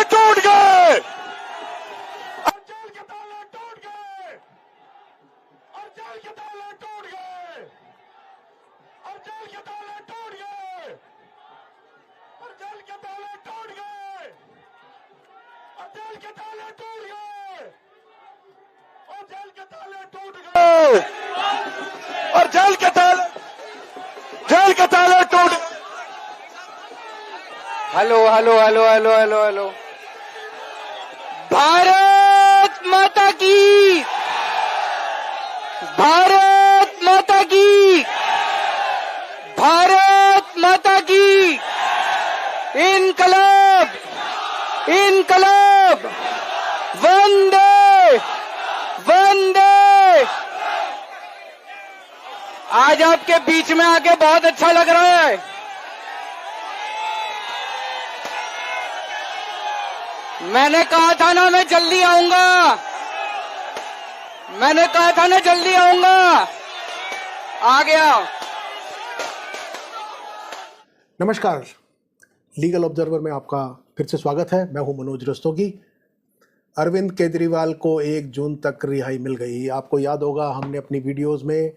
ताले टूट गए, और जेल के ताले टूट गए, और जेल के ताले टूट गए, और जेल के ताले टूट गए, और जेल के ताले टूट गए, और जेल के ताले टूट गए, और जेल के ताले टूट गए, और जेल के ताले टूट गए। Hello hello hello hello hello hello. Bharat माता की, भारत माता की, भारत माता की। इनकलाब, इनकलाब, वंदे वंदे। आज आपके बीच में आके बहुत अच्छा लग रहा है। मैंने कहा था ना मैं जल्दी आऊंगा, मैंने कहा था ना जल्दी आऊंगा, आ गया। नमस्कार, लीगल ऑब्जर्वर में आपका फिर से स्वागत है। मैं हूं मनोज रस्तोगी। अरविंद केजरीवाल को 1 जून तक रिहाई मिल गई। आपको याद होगा हमने अपनी वीडियोस में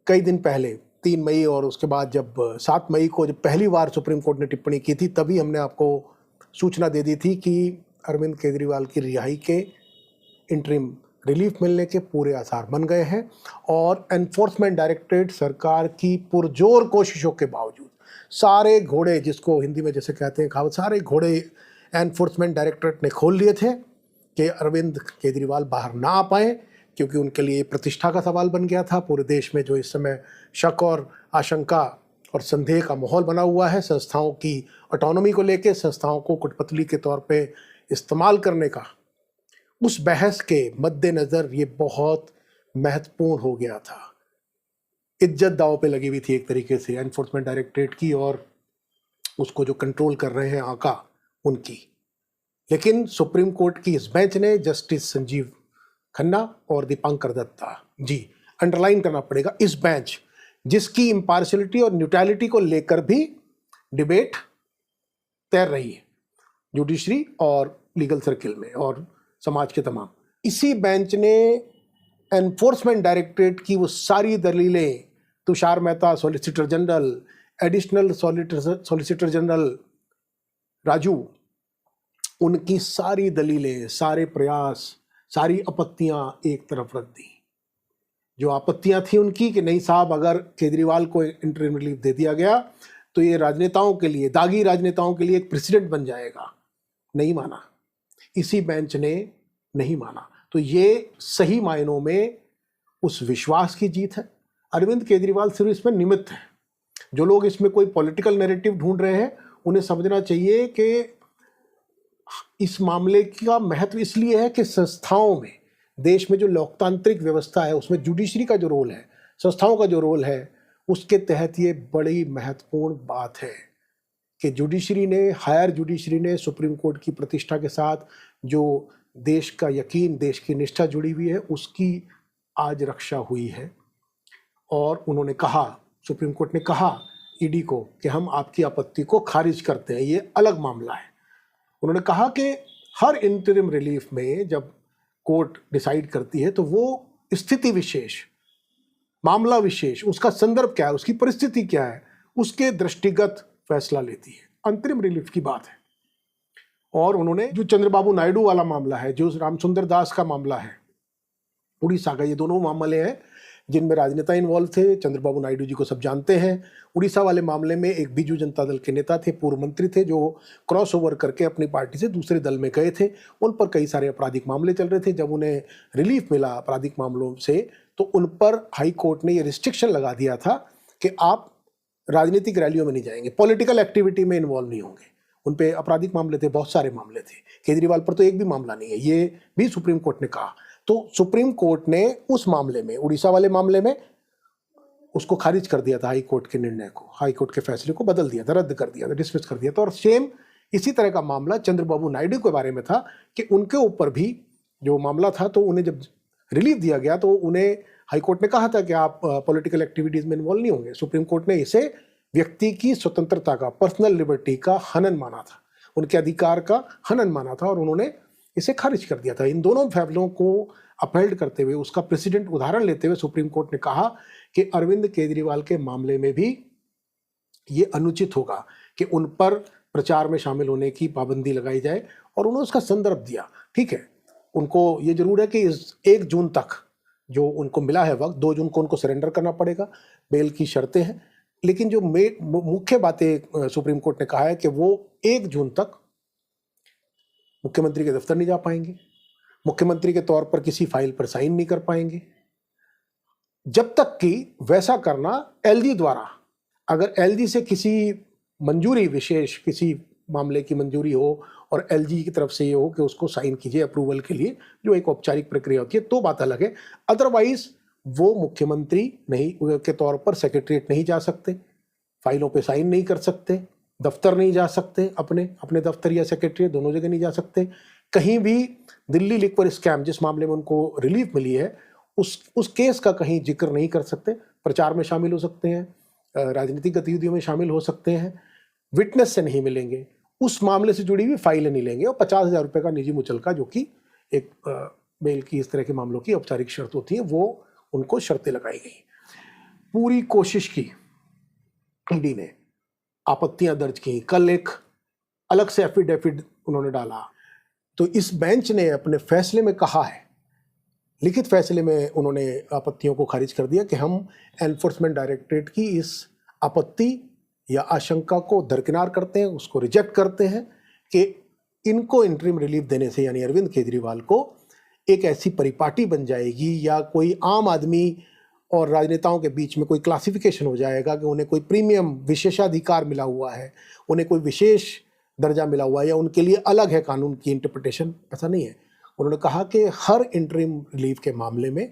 कई दिन पहले 3 मई और उसके बाद जब 7 मई को जब पहली बार सुप्रीम कोर्ट ने टिप्पणी की थी, तभी हमने आपको सूचना दे दी थी कि अरविंद केजरीवाल की रिहाई के इंटरिम रिलीफ मिलने के पूरे आसार बन गए हैं। और एनफोर्समेंट डायरेक्टरेट सरकार की पुरजोर कोशिशों के बावजूद सारे घोड़े, जिसको हिंदी में जैसे कहते हैं कहावत, सारे घोड़े एनफोर्समेंट डायरेक्टरेट ने खोल लिए थे कि अरविंद केजरीवाल बाहर ना आ पाए, क्योंकि उनके लिए प्रतिष्ठा का सवाल बन गया था। पूरे देश में जो इस समय शक और आशंका और संदेह का माहौल बना हुआ है संस्थाओं की ऑटोनॉमी को लेकर, संस्थाओं को कठपुतली के तौर पे इस्तेमाल करने का, उस बहस के मद्देनज़र ये बहुत महत्वपूर्ण हो गया था। इज्जत दांव पे लगी हुई थी एक तरीके से एनफोर्समेंट डायरेक्टरेट की और उसको जो कंट्रोल कर रहे हैं आका उनकी। लेकिन सुप्रीम कोर्ट की इस बेंच ने जस्टिस संजीव खन्ना और दीपांकर दत्ता जी, अंडरलाइन करना पड़ेगा, इस बेंच जिसकी इम्पार्शियलिटी और न्यूट्रलिटी को लेकर भी डिबेट तैर रही है जुडिशरी और लीगल सर्किल में और समाज के तमाम, इसी बेंच ने एनफोर्समेंट डायरेक्टरेट की वो सारी दलीलें, Tushar Mehta solicitor general, additional solicitor general Raju, उनकी सारी दलीलें, सारे प्रयास, सारी आपत्तियां एक तरफ रख दी। जो आपत्तियां थी उनकी कि नहीं साहब, अगर केजरीवाल को इंटरिम रिलीफ दे दिया गया तो ये राजनेताओं के लिए, दागी राजनेताओं के लिए एक प्रेसिडेंट बन जाएगा, नहीं माना। इसी बेंच ने नहीं माना। तो ये सही मायनों में उस विश्वास की जीत है। अरविंद केजरीवाल सिर्फ इसमें निमित्त है। जो लोग इसमें कोई पॉलिटिकल नैरेटिव ढूंढ रहे हैं, उन्हें समझना चाहिए कि इस मामले का महत्व इसलिए है कि संस्थाओं में, देश में जो लोकतांत्रिक व्यवस्था है उसमें जुडिशरी का जो रोल है, संस्थाओं का जो रोल है, उसके तहत ये बड़ी महत्वपूर्ण बात है कि जुडिशरी ने, हायर जुडिशरी ने सुप्रीम कोर्ट की प्रतिष्ठा के साथ जो देश का यकीन, देश की निष्ठा जुड़ी हुई है, उसकी आज रक्षा हुई है। और उन्होंने कहा, सुप्रीम कोर्ट ने कहा ईडी को कि हम आपकी आपत्ति को खारिज करते हैं, ये अलग मामला है। उन्होंने कहा कि हर इंटरिम रिलीफ में जब कोर्ट डिसाइड करती है तो वो स्थिति विशेष, मामला विशेष, उसका संदर्भ क्या है, उसकी परिस्थिति क्या है, उसके दृष्टिगत फैसला लेती है। अंतरिम रिलीफ की बात है। और उन्होंने जो चंद्रबाबू नायडू वाला मामला है, जो रामसुंदर दास का मामला है, उड़ीसा का, ये दोनों मामले हैं जिनमें राजनेता इन्वॉल्व थे। चंद्रबाबू नायडू जी को सब जानते हैं। उड़ीसा वाले मामले में एक बीजू जनता दल के नेता थे, पूर्व मंत्री थे, जो क्रॉस ओवर करके अपनी पार्टी से दूसरे दल में गए थे। उन पर कई सारे आपराधिक मामले चल रहे थे। जब उन्हें रिलीफ मिला आपराधिक मामलों से, तो उन पर हाई कोर्ट ने ये रिस्ट्रिक्शन लगा दिया था कि आप राजनीतिक रैलियों में नहीं जाएंगे, पॉलिटिकल एक्टिविटी में इन्वॉल्व नहीं होंगे। उन पे आपराधिक मामले थे, बहुत सारे मामले थे। केजरीवाल पर तो एक भी मामला नहीं है, ये भी सुप्रीम कोर्ट ने कहा। तो सुप्रीम कोर्ट ने उस मामले में, उड़ीसा वाले मामले में, उसको खारिज कर दिया था, हाई कोर्ट के निर्णय को, हाई कोर्ट के फैसले को बदल दिया था, रद्द कर दिया था, डिसमिस कर दिया था। और सेम इसी तरह का मामला चंद्रबाबू नायडू के बारे में था कि उनके ऊपर भी जो मामला था, तो उन्हें जब रिलीफ दिया गया तो उन्हें हाई कोर्ट ने कहा था कि आप पॉलिटिकल एक्टिविटीज में इन्वॉल्व नहीं होंगे। सुप्रीम कोर्ट ने इसे व्यक्ति की स्वतंत्रता का, पर्सनल लिबर्टी का हनन माना था। उनके अधिकार का हनन माना था और उन्होंने इसे खारिज कर दिया था। इन दोनों फैसलों को अपहेल्ड करते हुए, उसका प्रेसिडेंट उदाहरण लेते हुए सुप्रीम कोर्ट ने कहा कि अरविंद केजरीवाल के मामले में भी ये अनुचित होगा कि उन पर प्रचार में शामिल होने की पाबंदी लगाई जाए, और उन्होंने उसका संदर्भ दिया। ठीक है, उनको ये जरूर है कि इस 1 जून तक जो उनको मिला है वक्त, 2 जून को उनको सरेंडर करना पड़ेगा, बेल की शर्तें हैं, लेकिन जो मुख्य बातें सुप्रीम कोर्ट ने कहा है कि वो 1 जून तक मुख्यमंत्री के दफ्तर नहीं जा पाएंगे, मुख्यमंत्री के तौर पर किसी फाइल पर साइन नहीं कर पाएंगे, जब तक कि वैसा करना एलजी द्वारा, अगर एलजी से किसी मंजूरी, विशेष किसी मामले की मंजूरी हो और एलजी की तरफ से ये हो कि उसको साइन कीजिए अप्रूवल के लिए, जो एक औपचारिक प्रक्रिया होती है, तो बात अलग है। अदरवाइज वो मुख्यमंत्री नहीं के तौर पर सेक्रेटरीट नहीं जा सकते, फाइलों पे साइन नहीं कर सकते, दफ्तर नहीं जा सकते, अपने दफ्तर या सेक्रेटरी दोनों जगह नहीं जा सकते, कहीं भी दिल्ली लिक्वर स्कैम जिस मामले में उनको रिलीफ मिली है उस केस का कहीं जिक्र नहीं कर सकते, प्रचार में शामिल हो सकते हैं, राजनीतिक गतिविधियों में शामिल हो सकते हैं, विटनेस से नहीं मिलेंगे, उस मामले से जुड़ी हुई फाइलें नहीं लेंगे, और 50,000 रुपये का निजी मुचलका, जो कि एक बेल की इस तरह के मामलों की औपचारिक शर्त होती है, वो उनको शर्तें लगाई गई। पूरी कोशिश की ईडी ने, आपत्तियां दर्ज की, कल एक अलग से एफिडेविट उन्होंने डाला। तो इस बेंच ने अपने फैसले में कहा है, लिखित फैसले में उन्होंने आपत्तियों को खारिज कर दिया कि हम एनफोर्समेंट डायरेक्टरेट की इस आपत्ति या आशंका को दरकिनार करते हैं, उसको रिजेक्ट करते हैं कि इनको इंटरिम रिलीफ देने से, यानी अरविंद केजरीवाल को, एक ऐसी परिपाटी बन जाएगी या कोई आम आदमी और राजनेताओं के बीच में कोई क्लासिफिकेशन हो जाएगा कि उन्हें कोई प्रीमियम विशेषाधिकार मिला हुआ है, उन्हें कोई विशेष दर्जा मिला हुआ है, या उनके लिए अलग है कानून की इंटरप्रिटेशन। ऐसा नहीं है। उन्होंने कहा कि हर इंटरिम रिलीफ के मामले में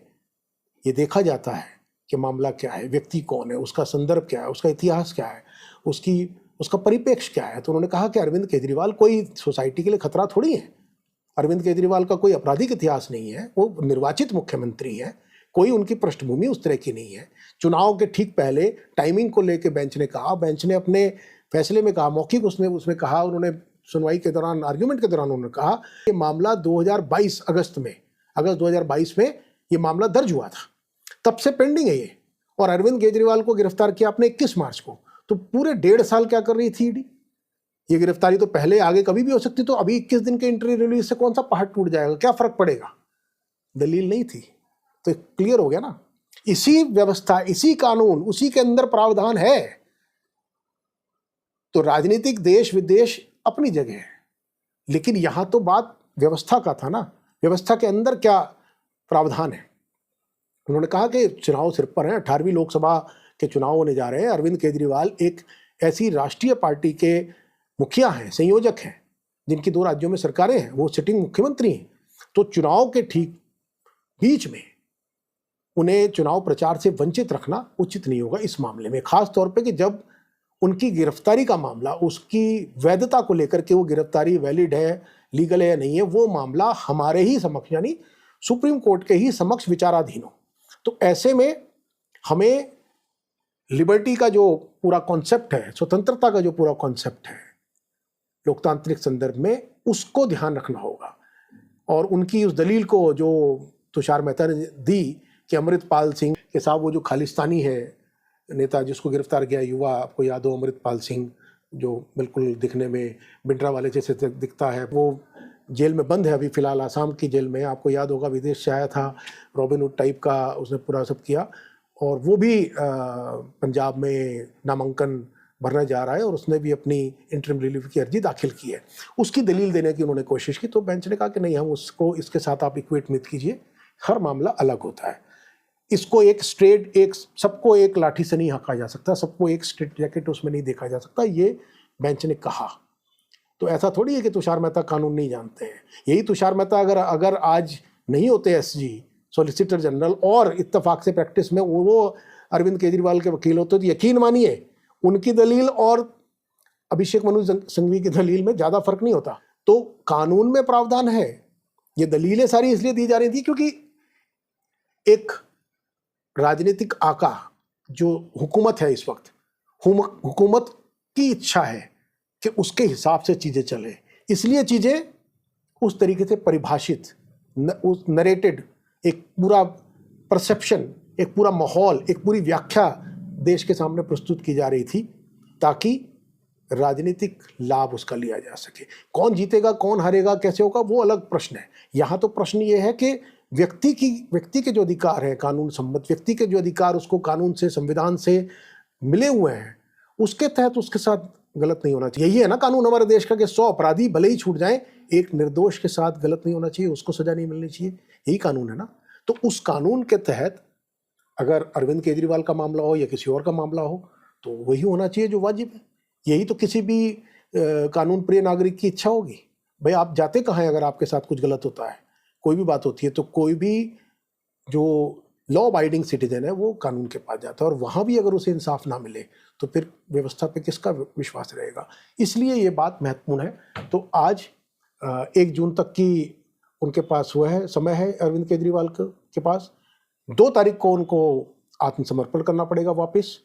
ये देखा जाता है कि मामला क्या है, व्यक्ति कौन है, उसका संदर्भ क्या है, उसका इतिहास क्या है, उसका परिप्रेक्ष्य क्या है। तो उन्होंने कहा कि अरविंद केजरीवाल कोई सोसाइटी के लिए खतरा थोड़ी है, अरविंद केजरीवाल का कोई आपराधिक इतिहास नहीं है, वो निर्वाचित मुख्यमंत्री है, कोई उनकी पृष्ठभूमि उस तरह की नहीं है। चुनाव के ठीक पहले टाइमिंग को लेकर बेंच ने अपने फैसले में कहा, मौखिक उसमें कहा, उन्होंने सुनवाई के दौरान, आर्ग्यूमेंट के दौरान उन्होंने कहा कि मामला 2022 अगस्त 2022 में ये मामला दर्ज हुआ था, तब से पेंडिंग है ये, और अरविंद केजरीवाल को गिरफ्तार किया आपने 21 मार्च को। तो पूरे 1.5 साल क्या कर रही थी ईडी? ये गिरफ्तारी तो पहले आगे कभी भी हो सकती, तो अभी 21 दिन के इंटरव्यू रिलीज से कौन सा पहाड़ टूट जाएगा, क्या फर्क पड़ेगा? दलील नहीं थी, तो क्लियर हो गया ना। इसी व्यवस्था, इसी कानून, उसी के अंदर प्रावधान है। तो राजनीतिक देश विदेश अपनी जगह है, लेकिन यहां तो बात व्यवस्था का था ना, व्यवस्था के अंदर क्या प्रावधान है। उन्होंने कहा कि चुनाव सिर पर हैं, 18वीं लोकसभा के चुनाव होने जा रहे हैं, अरविंद केजरीवाल एक ऐसी राष्ट्रीय पार्टी के मुखिया हैं, संयोजक हैं, जिनकी 2 राज्यों में सरकारें हैं, वो सिटिंग मुख्यमंत्री हैं। तो चुनाव के ठीक बीच में उन्हें चुनाव प्रचार से वंचित रखना उचित नहीं होगा इस मामले में, खास तौर पे कि जब उनकी गिरफ्तारी का मामला, उसकी वैधता को लेकर के, वो गिरफ्तारी वैलिड है, लीगल है या नहीं है, वो मामला हमारे ही समक्ष, यानी सुप्रीम कोर्ट के ही समक्ष विचाराधीन हो। तो ऐसे में हमें लिबर्टी का जो पूरा कॉन्सेप्ट है, स्वतंत्रता का जो पूरा कॉन्सेप्ट है लोकतांत्रिक संदर्भ में, उसको ध्यान रखना होगा। और उनकी उस दलील को जो तुषार मेहता ने दी कि अमृतपाल सिंह के साथ, वो जो खालिस्तानी है नेता जिसको गिरफ्तार किया, युवा, आपको याद हो, अमृतपाल सिंह, जो बिल्कुल दिखने में बिंड्रा वाले जैसे दिखता है, वो जेल में बंद है अभी फिलहाल, आसाम की जेल में। आपको याद होगा विदेश से आया था, रॉबिनहुड टाइप का उसने पूरा सब किया, और वो भी पंजाब में नामांकन भरने जा रहा है, और उसने भी अपनी इंटरिम रिलीफ की अर्जी दाखिल की है। उसकी दलील देने की उन्होंने कोशिश की, तो बेंच ने कहा कि नहीं, हम उसको इसके साथ आप इक्वेट मत कीजिए, हर मामला अलग होता है। इसको सबको एक लाठी से नहीं हाँका जा सकता, सबको एक स्ट्रेट जैकेट उसमें नहीं देखा जा सकता, ये बेंच ने कहा। तो ऐसा थोड़ी है कि तुषार मेहता कानून नहीं जानते हैं। यही तुषार मेहता अगर आज नहीं होते एसजी, सॉलिसिटर जनरल, और इत्तेफाक से प्रैक्टिस में वो अरविंद केजरीवाल के वकील होते, तो यकीन मानिए उनकी दलील और अभिषेक मनु सिंघवी की दलील में ज़्यादा फर्क नहीं होता। तो कानून में प्रावधान है। ये दलीलें सारी इसलिए दी जा रही थी क्योंकि एक राजनीतिक आका जो हुकूमत है इस वक्त, हुकूमत की इच्छा है कि उसके हिसाब से चीज़ें चले, इसलिए चीज़ें उस तरीके से परिभाषित, उस नरेटेड, एक पूरा परसेप्शन, एक पूरा माहौल, एक पूरी व्याख्या देश के सामने प्रस्तुत की जा रही थी ताकि राजनीतिक लाभ उसका लिया जा सके। कौन जीतेगा, कौन हारेगा, कैसे होगा, वो अलग प्रश्न है। यहाँ तो प्रश्न ये है कि व्यक्ति के जो अधिकार है, कानून सम्मत व्यक्ति के जो अधिकार उसको कानून से, संविधान से मिले हुए हैं, उसके तहत उसके साथ गलत नहीं होना चाहिए। यही है ना कानून हमारे देश का कि 100 अपराधी भले ही छूट जाएं, एक निर्दोष के साथ गलत नहीं होना चाहिए, उसको सजा नहीं मिलनी चाहिए। यही कानून है ना। तो उस कानून के तहत अगर अरविंद केजरीवाल का मामला हो या किसी और का मामला हो तो वही होना चाहिए जो वाजिब है। यही तो किसी भी कानून प्रिय नागरिक की इच्छा होगी। भाई आप जाते कहाँ हैं अगर आपके साथ कुछ गलत होता है, कोई भी बात होती है, तो कोई भी जो लॉ अबाइडिंग सिटीजन है वो कानून के पास जाता है, और वहाँ भी अगर उसे इंसाफ ना मिले तो फिर व्यवस्था पे किसका विश्वास रहेगा। इसलिए ये बात महत्वपूर्ण है। तो आज 1 जून तक की उनके पास हुआ है, समय है अरविंद केजरीवाल के पास। 2 तारीख को उनको आत्मसमर्पण करना पड़ेगा वापस।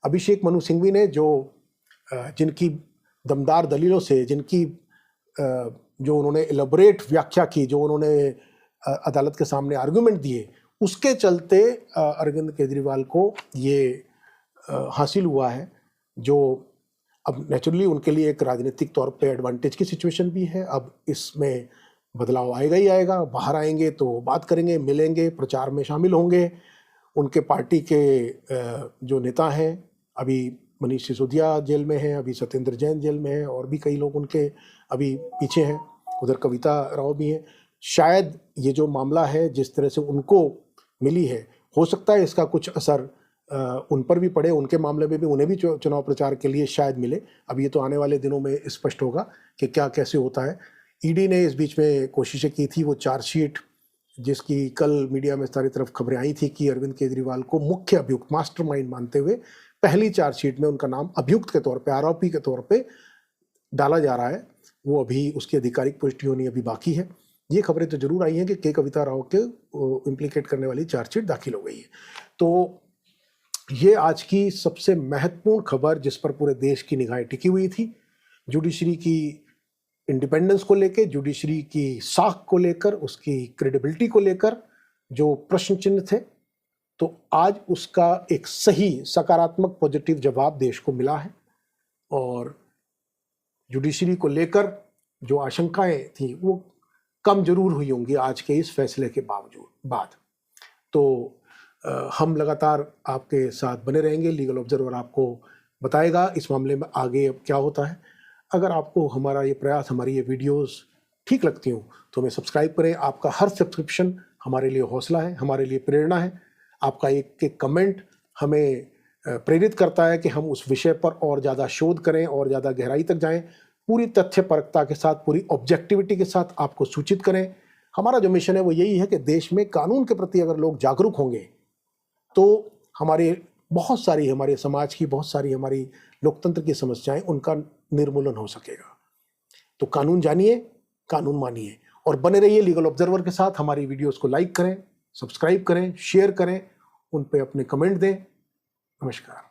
अभिषेक मनु सिंघवी ने जिनकी दमदार दलीलों से, जिनकी जो उन्होंने एलैबोरेट व्याख्या की, जो उन्होंने अदालत के सामने आर्गुमेंट दिए, उसके चलते अरविंद केजरीवाल को ये हासिल हुआ है, जो अब नेचुरली उनके लिए एक राजनीतिक तौर पे एडवांटेज की सिचुएशन भी है। अब इसमें बदलाव आएगा ही आएगा, बाहर आएंगे तो बात करेंगे, मिलेंगे, प्रचार में शामिल होंगे। उनके पार्टी के जो नेता हैं, अभी मनीष सिसोदिया जेल में हैं, अभी सत्येंद्र जैन जेल में हैं, और भी कई लोग उनके अभी पीछे हैं, उधर कविता राव भी हैं। शायद ये जो मामला है जिस तरह से उनको मिली है, हो सकता है इसका कुछ असर उन पर भी पड़े, उनके मामले में भी उन्हें भी चुनाव प्रचार के लिए शायद मिले। अब ये तो आने वाले दिनों में स्पष्ट होगा कि क्या कैसे होता है। ईडी ने इस बीच में कोशिशें की थी, वो चार्जशीट जिसकी कल मीडिया में सारी तरफ खबरें आई थी कि अरविंद केजरीवाल को मुख्य अभियुक्त, मास्टरमाइंड मानते हुए पहली चार्जशीट में उनका नाम अभियुक्त के तौर पे, आरोपी के तौर पे डाला जा रहा है। वो अभी उसकी आधिकारिक पुष्टि होनी अभी बाकी है। ये खबरें तो जरूर आई हैं कि कविता राव के इम्प्लीकेट करने वाली चार्जशीट दाखिल हो गई है। तो ये आज की सबसे महत्वपूर्ण खबर जिस पर पूरे देश की निगाहें टिकी हुई थी, जुडिशरी की इंडिपेंडेंस को लेकर, जुडिशरी की साख को लेकर, उसकी क्रेडिबिलिटी को लेकर जो प्रश्न चिन्ह थे, तो आज उसका एक सही, सकारात्मक, पॉजिटिव जवाब देश को मिला है। और जुडिशरी को लेकर जो आशंकाएं थी वो कम जरूर हुई होंगी आज के इस फैसले के बाद। तो हम लगातार आपके साथ बने रहेंगे। लीगल ऑब्जर्वर आपको बताएगा इस मामले में आगे अब क्या होता है। अगर आपको हमारा ये प्रयास, हमारी ये वीडियोस ठीक लगती हो तो हमें सब्सक्राइब करें। आपका हर सब्सक्रिप्शन हमारे लिए हौसला है, हमारे लिए प्रेरणा है। आपका एक एक कमेंट हमें प्रेरित करता है कि हम उस विषय पर और ज़्यादा शोध करें और ज़्यादा गहराई तक जाएं, पूरी तथ्यपरकता के साथ, पूरी ऑब्जेक्टिविटी के साथ आपको सूचित करें। हमारा जो मिशन है वो यही है कि देश में कानून के प्रति अगर लोग जागरूक होंगे तो हमारे समाज की बहुत सारी, हमारी लोकतंत्र की समस्याएं, उनका निर्मूलन हो सकेगा। तो कानून जानिए, कानून मानिए, और बने रहिए लीगल ऑब्जर्वर के साथ। हमारी वीडियोस को लाइक करें, सब्सक्राइब करें, शेयर करें, उन पे अपने कमेंट दें। नमस्कार।